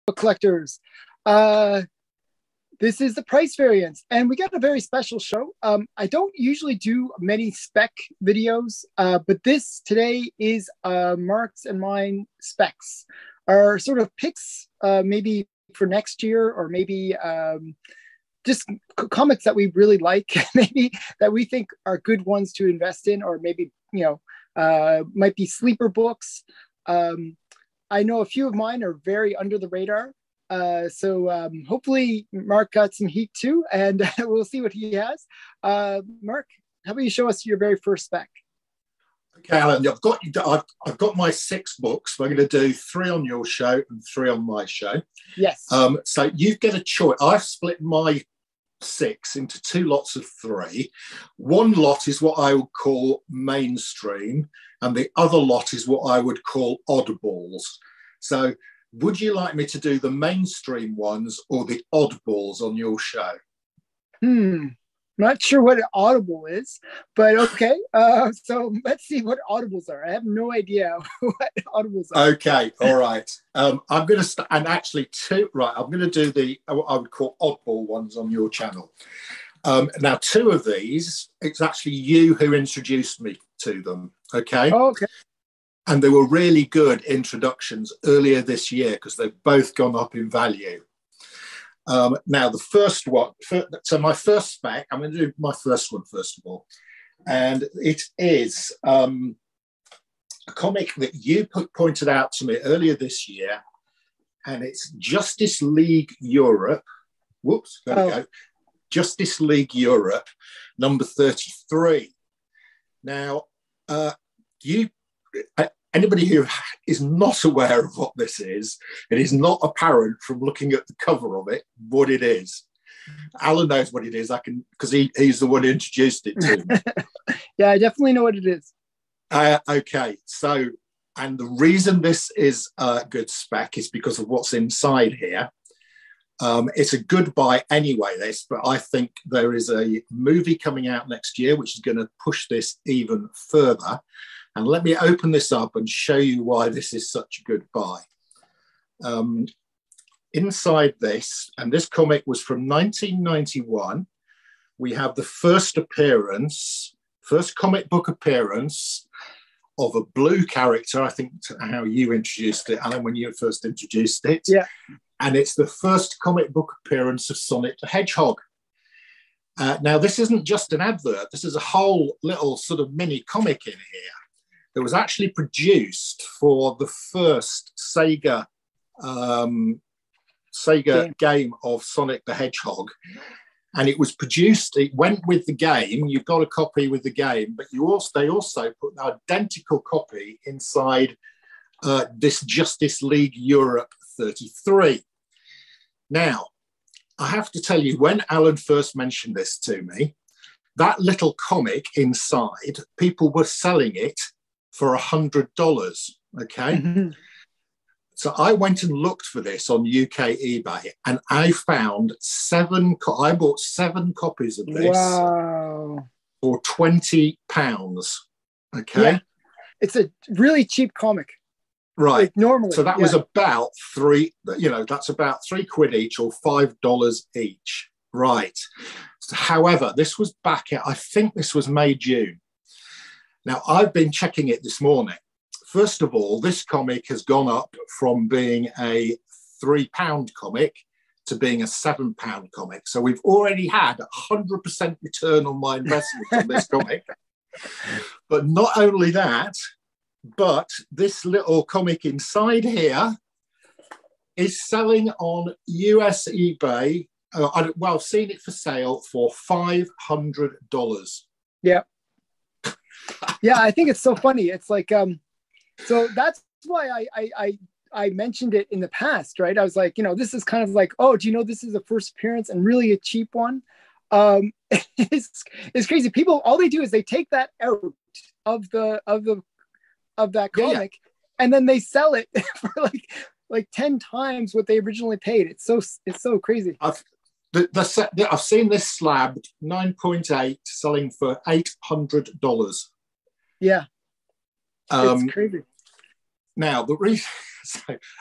book collectors. This is the price variance, and we got a very special show. I don't usually do many spec videos, but this today is Mark's and mine specs, our sort of picks, maybe for next year, or maybe just comics that we really like, maybe that we think are good ones to invest in, or maybe, might be sleeper books. I know a few of mine are very under the radar. So hopefully Mark got some heat too, and we'll see what he has. Mark, how about you show us your very first spec? Okay, Alan, I've got my 6 books. We're going to do 3 on your show and 3 on my show. Yes. So you get a choice. I've split my 6 into 2 lots of 3. One lot is what I would call mainstream, and the other lot is what I would call oddballs. So would you like me to do the mainstream ones or the oddballs on your show? Not sure what an audible is, but okay. So let's see what audibles are. I have no idea what audibles are. Okay, all right. I'm going to and actually 2. Right, I'm going to do the what I would call oddball ones on your channel. Now, 2 of these, it's actually you who introduced me to them. Okay. Oh, okay. And they were really good introductions earlier this year because they've both gone up in value. Now, the first one, so my first spec, I'm going to do my first one first of all. And it is a comic that you pointed out to me earlier this year. And it's Justice League Europe. Whoops, there we go. Justice League Europe, number 33. Now, anybody who is not aware of what this is, it is not apparent from looking at the cover of it what it is. Alan knows what it is. I can, because he's the one who introduced it to me. Yeah, I definitely know what it is. Okay, so, and the reason this is a good spec is because of what's inside here. It's a good buy anyway, this, but I think there is a movie coming out next year which is going to push this even further. And let me open this up and show you why this is such a good buy. Inside this, and this comic was from 1991, we have the first comic book appearance of a blue character. I think how you introduced it, Alan, when you first introduced it. Yeah. And it's the first comic book appearance of Sonic the Hedgehog. Now, this isn't just an advert. This is a whole little sort of mini comic in here that was actually produced for the first Sega game of Sonic the Hedgehog. And it was produced, it went with the game. You've got a copy with the game, but they also put an identical copy inside this Justice League Europe 33. Now, I have to tell you, when Alan first mentioned this to me, that little comic inside, people were selling it for $100, okay? Mm-hmm. So I went and looked for this on UK eBay, and I found I bought 7 copies of this. Wow. For £20, okay? Yeah. It's a really cheap comic. Right. Like normally. So that was about that's about £3 each or $5 each. Right. So, however, this was I think this was May, June. Now, I've been checking it this morning. First of all, this comic has gone up from being a £3 comic to being a £7 comic. So we've already had 100% return on my investment on this comic. But not only that, but this little comic inside here is selling on US eBay. I've seen it for sale for $500. Yeah. Yeah, I think it's so funny. It's like, so that's why I mentioned it in the past, right? I was like, this is kind of like, oh, do you know this is a first appearance and really a cheap one? It's crazy. People, all they do is they take that out of that comic, and then they sell it for like 10 times what they originally paid. It's so crazy. I've seen this slabbed 9.8 selling for $800. Yeah, it's crazy. Now the reason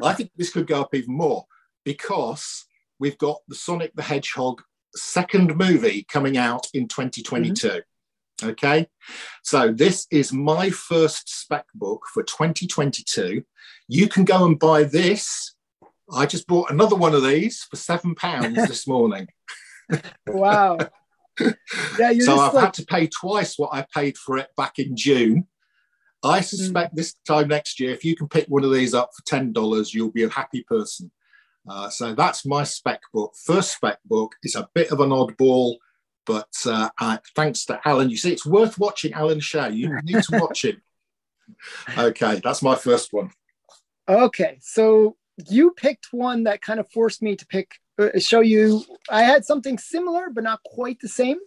I think this could go up even more. because we've got the Sonic the Hedgehog second movie coming out in 2022. Mm-hmm. Okay, so this is my first spec book for 2022. You can go and buy this. I just bought another one of these for £7 this morning. Wow. Yeah, so I've had to pay twice what I paid for it back in June. I suspect this time next year, if you can pick one of these up for $10, you'll be a happy person. So that's my spec book. First spec book. Is a bit of an oddball, but thanks to Alan. You see, it's worth watching Alan's show. You need to watch it. Okay, that's my first one. Okay, so you picked one that kind of forced me to show you. I had something similar, but not quite the same.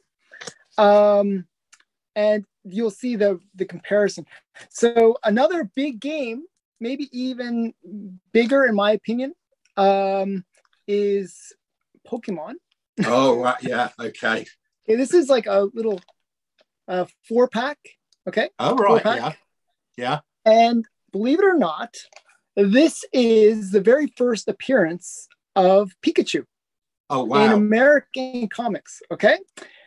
And you'll see the comparison. So another big game, maybe even bigger in my opinion, is Pokemon. Oh, yeah. Okay. Okay, this is like a little 4-pack. Okay. Oh, right. Yeah. Yeah. And believe it or not, this is the very first appearance of Pikachu. Oh, wow. In American comics. Okay.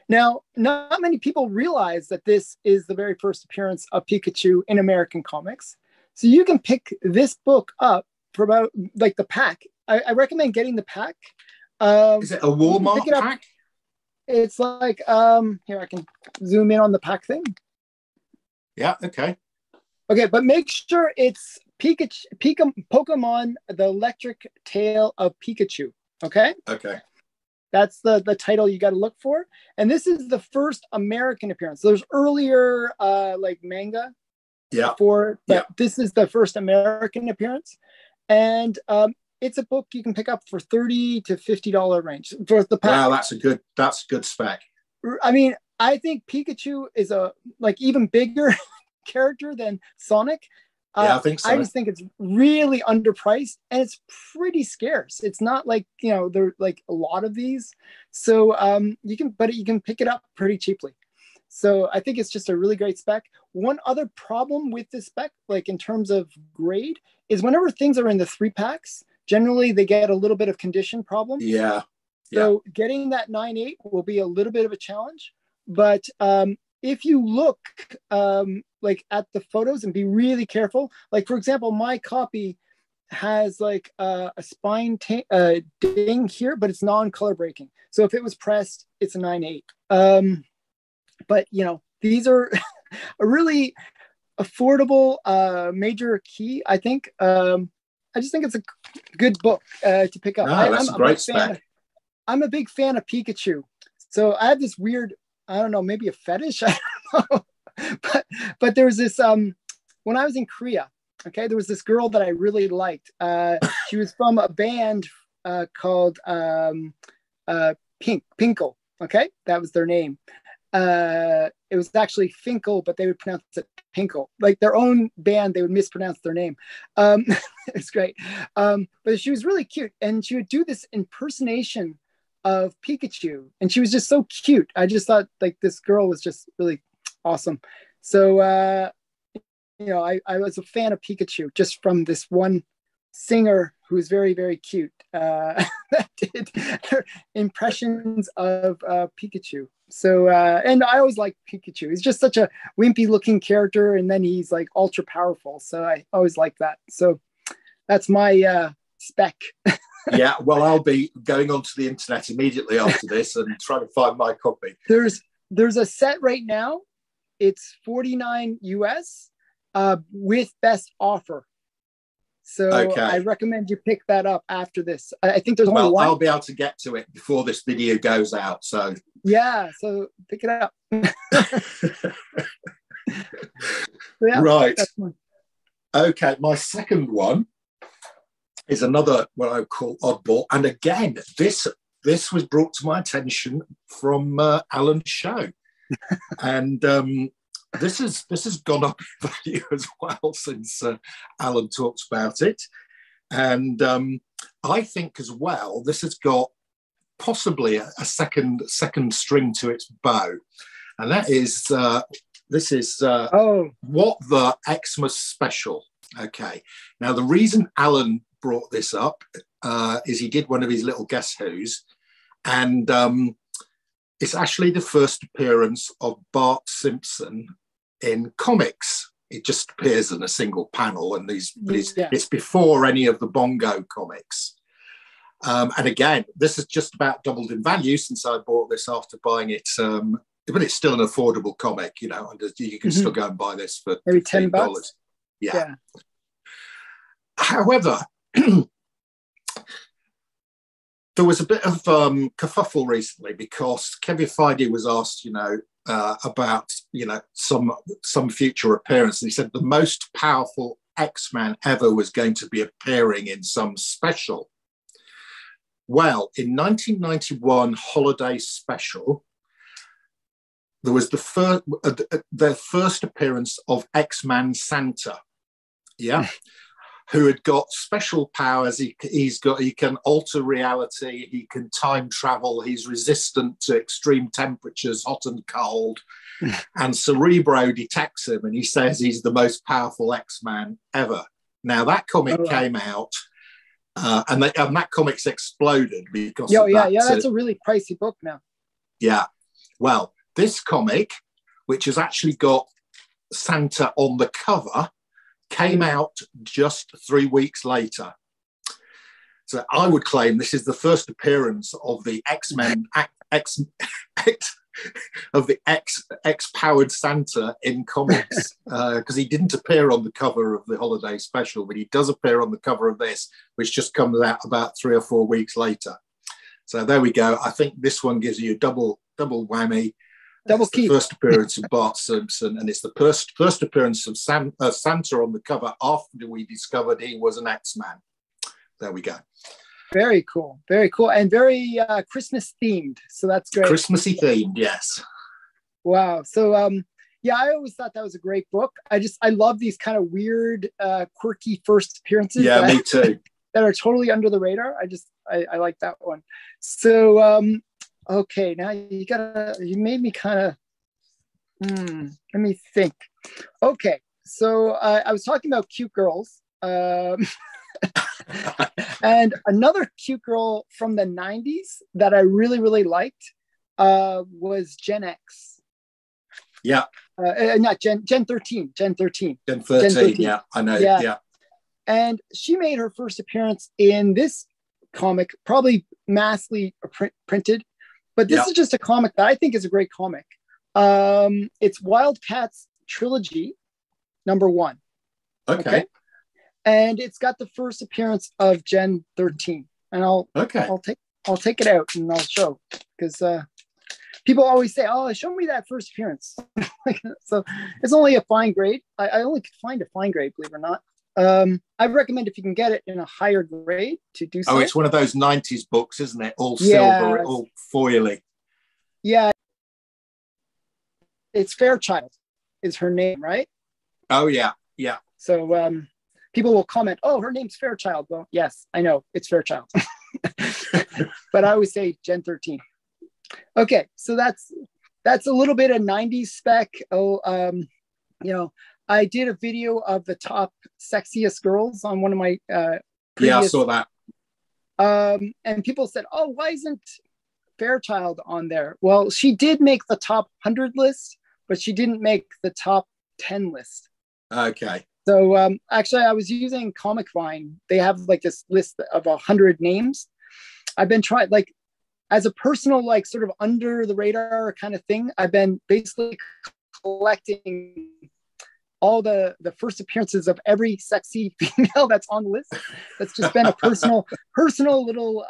Now, not many people realize that this is the very first appearance of Pikachu in American comics. So you can pick this book up for about like the pack. I recommend getting the pack. Is it a Walmart pack? It's like, here, I can zoom in on the pack thing. Yeah, okay. Okay, but make sure it's Pokemon, the Electric Tale of Pikachu. Okay? Okay. That's the title you got to look for. And this is the first American appearance. There's earlier like manga before, but this is the first American appearance. And it's a book you can pick up for $30 to $50 range for the pack. Wow, that's good spec. I mean, I think Pikachu is a like even bigger character than Sonic. Yeah, I think so. I just think it's really underpriced and it's pretty scarce. It's not like, there are like a lot of these. So you can pick it up pretty cheaply. So I think it's just a really great spec. One other problem with this spec, like in terms of grade, is whenever things are in the 3-packs, generally they get a little bit of condition problem. Yeah. So getting that 9.8 will be a little bit of a challenge. But if you look like at the photos and be really careful, like for example, my copy has like a spine ding here, but it's non-color breaking. So if it was pressed, it's a 9.8. But these are a really affordable major key, I think. I just think it's a good book to pick up. That's a great spec. I'm a big fan of Pikachu. So I have this weird, I don't know, maybe a fetish. I don't know. But there was this, when I was in Korea, okay, there was this girl that I really liked. She was from a band called Pinkle, okay? That was their name. It was actually Finkel, but they would pronounce it Pinkle. Like their own band, they would mispronounce their name. It's great. But she was really cute. And she would do this impersonation of Pikachu. And she was just so cute. I just thought like this girl was just really awesome. So, I was a fan of Pikachu just from this one singer who was very, very cute that did impressions of Pikachu. So, and I always liked Pikachu. He's just such a wimpy looking character. And then he's like ultra powerful. So I always liked that. So that's my spec. Yeah, well, I'll be going onto the internet immediately after this and trying to find my copy. There's a set right now. It's $49 US with best offer. So I recommend you pick that up after this. I think there's only one. I'll be able to get to it before this video goes out. So yeah, so pick it up. Yeah, right. Okay, my second one is another what I would call oddball. And again, this was brought to my attention from Alan's show. And this has gone up in value as well since Alan talks about it. And I think as well, this has got possibly a second string to its bow. And that is, this is What the Xmas Special. Okay. Now, the reason Alan brought this up, is he did one of his little Guess Who's, and it's actually the first appearance of Bart Simpson in comics. It just appears in a single panel, and it's before any of the Bongo comics. And again, this has just about doubled in value since I bought this after buying it. But it's still an affordable comic, you know, and you can still go and buy this for maybe $10. Yeah. However, there was a bit of kerfuffle recently because Kevin Feige was asked, you know, about, you know, some future appearance. And he said the most powerful X-Man ever was going to be appearing in some special. Well, in 1991 holiday special, there was the first appearance of X-Man Santa, who had got special powers. He can alter reality, he can time travel, he's resistant to extreme temperatures, hot and cold. And Cerebro detects him, and he says he's the most powerful X-Man ever. Now that comic came out, and that comic's exploded because that's a really pricey book now. Yeah, well. This comic, which has actually got Santa on the cover, came out just 3 weeks later. So I would claim this is the first appearance of the X-Men, of the X-powered Santa in comics, because he didn't appear on the cover of the holiday special, but he does appear on the cover of this, which just comes out about 3 or 4 weeks later. So there we go. I think this one gives you a double whammy. Double key. The first appearance of Bart Simpson, and it's the first appearance of Santa on the cover after we discovered he was an X-Man. There we go. Very cool, and very Christmas themed. So that's great. Christmassy themed, yes. Wow. So I always thought that was a great book. I love these kind of weird, quirky first appearances. Yeah, me too. That are totally under the radar. I like that one. So. Okay, now you made me kind of, let me think. Okay, so I was talking about cute girls. And another cute girl from the 90s that I really, really liked was Gen X. Yeah. Not Gen 13. Gen 13. Gen 13, yeah, I know. Yeah. And she made her first appearance in this comic, probably massively printed. But this is just a comic that I think is a great comic. It's Wildcats Trilogy, #1. Okay. And it's got the first appearance of Gen 13. And I'll take it out and I'll show, because people always say, "Oh, show me that first appearance." So it's only a fine grade. I only could find a fine grade, believe it or not. I recommend, if you can get it in a higher grade, to do so. Oh, it's one of those 90s books, isn't it? All silver, all foily. Yeah. It's Fairchild is her name, right? Oh, yeah. Yeah. So people will comment, "Oh, her name's Fairchild." Well, yes, I know it's Fairchild. But I always say Gen 13. Okay, so that's a little bit of 90s spec. I did a video of the top sexiest girls on one of my previous, I saw that. And people said, "Oh, why isn't Fairchild on there?" Well, she did make the top 100 list, but she didn't make the top 10 list. Okay. So actually, I was using Comic Vine. They have like this list of 100 names. I've been trying, like, as a personal, like, sort of under the radar kind of thing, I've been basically collecting all the first appearances of every sexy female that's on the list. That's just been a personal little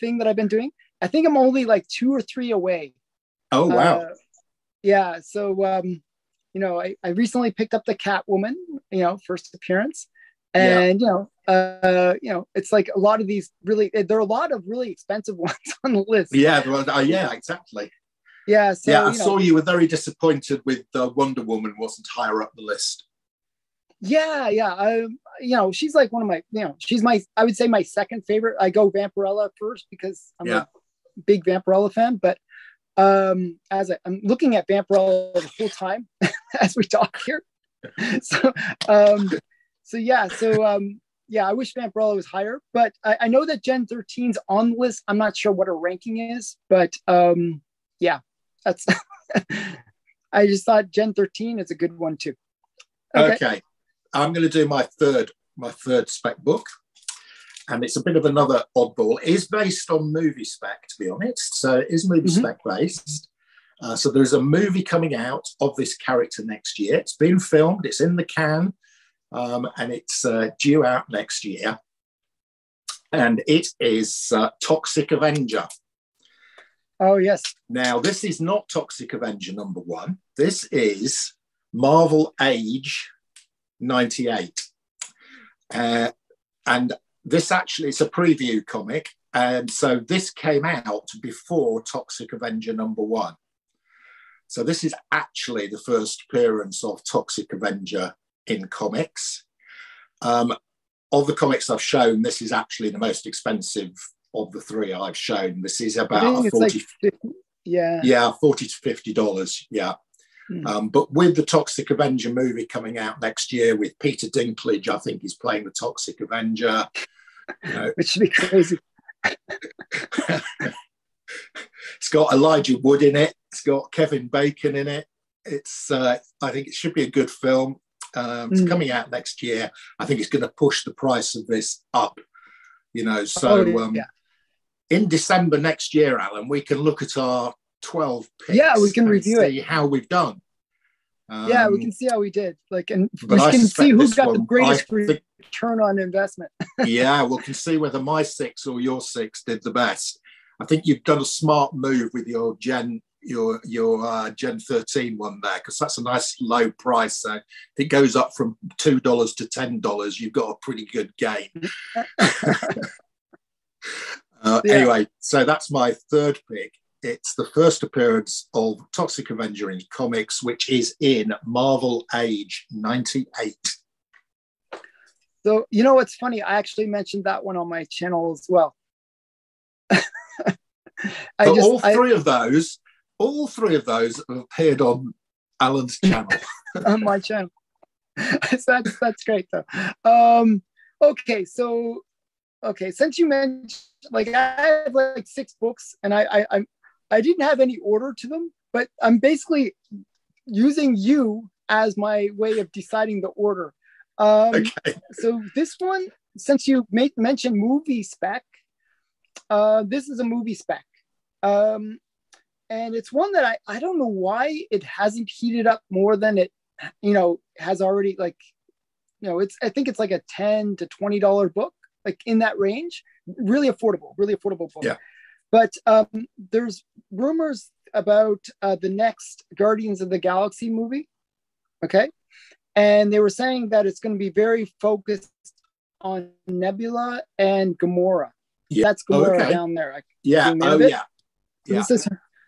thing that I've been doing. I think I'm only like 2 or 3 away. Oh wow. Yeah. So I recently picked up the Catwoman, first appearance. And it's like a lot of these there are a lot of really expensive ones on the list. Yeah, exactly. Yeah, so I saw you were very disappointed with Wonder Woman wasn't higher up the list. Yeah. She's like one of my, she's I would say my second favorite. I go Vampirella first because I'm a big Vampirella fan. But as I'm looking at Vampirella the whole time as we talk here. So yeah, I wish Vampirella was higher, but I know that Gen 13's on the list. I'm not sure what her ranking is, but yeah, that's. I just thought Gen 13 is a good one too. Okay. I'm going to do my third spec book, and it's a bit of another oddball. It is based on movie spec, to be honest. So it is movie spec based. So there's a movie coming out of this character next year. It's been filmed. It's in the can. And it's due out next year. And it is Toxic Avenger. Oh, yes. Now, this is not Toxic Avenger #1. This is Marvel Age 98. And this actually is a preview comic. And so this came out before Toxic Avenger #1. So this is actually the first appearance of Toxic Avenger in comics. Of the comics I've shown, this is actually the most expensive of the three I've shown. This is about $40 to $50. Yeah. But with the Toxic Avenger movie coming out next year with Peter Dinklage, I think he's playing the Toxic Avenger. You know. Which should be crazy. It's got Elijah Wood in it. It's got Kevin Bacon in it. It's I think it should be a good film. It's coming out next year. I think it's going to push the price of this up. You know, so in December next year, Alan, we can look at our 12 picks. Yeah, we can review see how we've done. Yeah, we can see how we did. Like, and we can see who got the greatest return on investment. Yeah, we can see whether my 6 or your 6 did the best. I think you've done a smart move with your Gen 13 one there, because that's a nice low price. So if it goes up from $2 to $10, you've got a pretty good gain. Anyway, so that's my third pick. It's the first appearance of Toxic Avenger in comics, which is in Marvel Age 98. So, you know what's funny? I actually mentioned that one on my channel as well. All three of those have appeared on Alan's channel. On my channel. That's great though. Okay, since you mentioned, like, I have like 6 books, and I didn't have any order to them, but I'm basically using you as my way of deciding the order. Okay. So this one, since you mentioned movie spec, this is a movie spec. And it's one that I don't know why it hasn't heated up more than it, has already, like, I think it's like a $10 to $20 book, like in that range. Really affordable book. Yeah. But there's rumors about the next Guardians of the Galaxy movie. Okay. And they were saying that it's going to be very focused on Nebula and Gamora. Yeah. That's Gamora down there. Yeah. Oh, yeah. Yeah.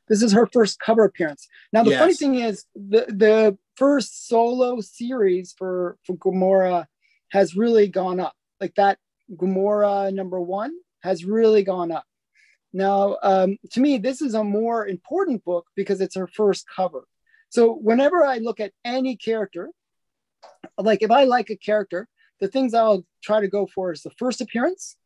This is her first cover appearance. Now, the funny thing is, the first solo series for Gamora has really gone up. Like, that Gamora #1 has really gone up. Now, to me, this is a more important book because it's her first cover. So whenever I look at any character, like if I like a character, the things I'll try to go for is the first appearance,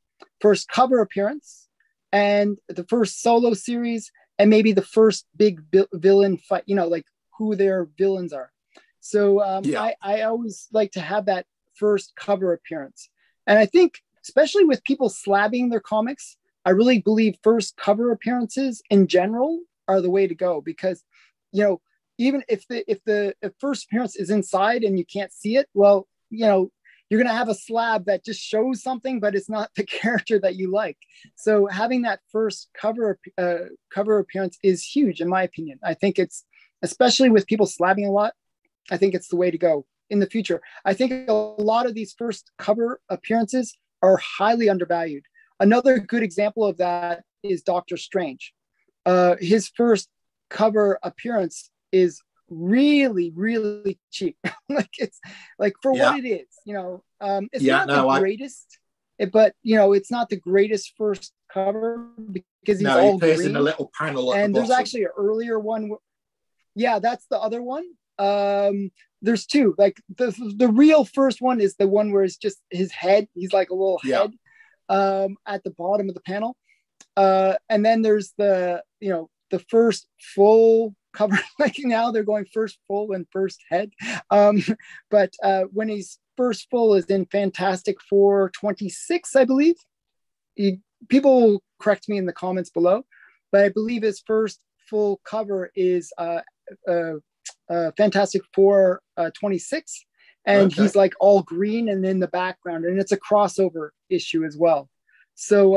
first cover appearance, and the first solo series, and maybe the first big villain fight, like who their villains are. So I always like to have that first cover appearance. And I think, especially with people slabbing their comics, I really believe first cover appearances in general are the way to go, because, even if the first appearance is inside and you can't see it, well, you're going to have a slab that just shows something, but it's not the character that you like. So having that first cover appearance is huge, in my opinion. I think it's, especially with people slabbing a lot, I think it's the way to go in the future. I think a lot of these first cover appearances are highly undervalued. Another good example of that is Doctor Strange. His first cover appearance is really, really cheap. Like, it's like, for what it is, it's not the greatest, but it's not the greatest first cover, because he's all he appears green in a little panel at and the there's bottom. actually an earlier one. Yeah, that's the other one. there's two. Like the real first one is the one where it's just his head. He's like a little head at the bottom of the panel. And then there's the first full cover. Like now they're going first full and first head. But when he's first full is in Fantastic Four 26, I believe. People will correct me in the comments below, but I believe his first full cover is Fantastic Four 26, and he's like all green and in the background, and it's a crossover issue as well. So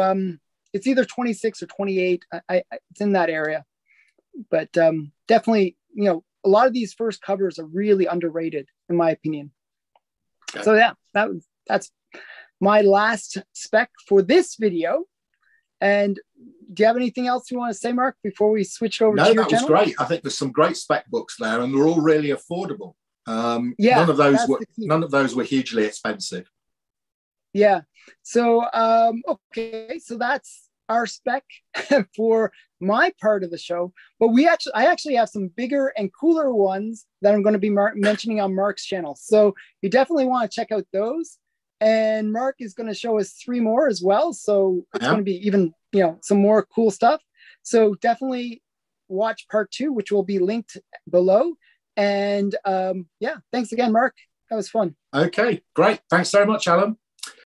it's either 26 or 28. It's in that area, but definitely, a lot of these first covers are really underrated in my opinion. Okay. So yeah, that's my last spec for this video. And do you have anything else you want to say, Mark, before we switch over to your channel? No, that was great. I think there's some great spec books there, and they're all really affordable. None of those were hugely expensive. Yeah. So okay, so that's our spec for my part of the show. But I actually have some bigger and cooler ones that I'm going to be mentioning on Mark's channel. So you definitely want to check out those. And Mark is going to show us 3 more as well. So it's going to be even, some more cool stuff. So definitely watch part 2, which will be linked below. And thanks again, Mark. That was fun. Okay, great. Thanks very much, Alan.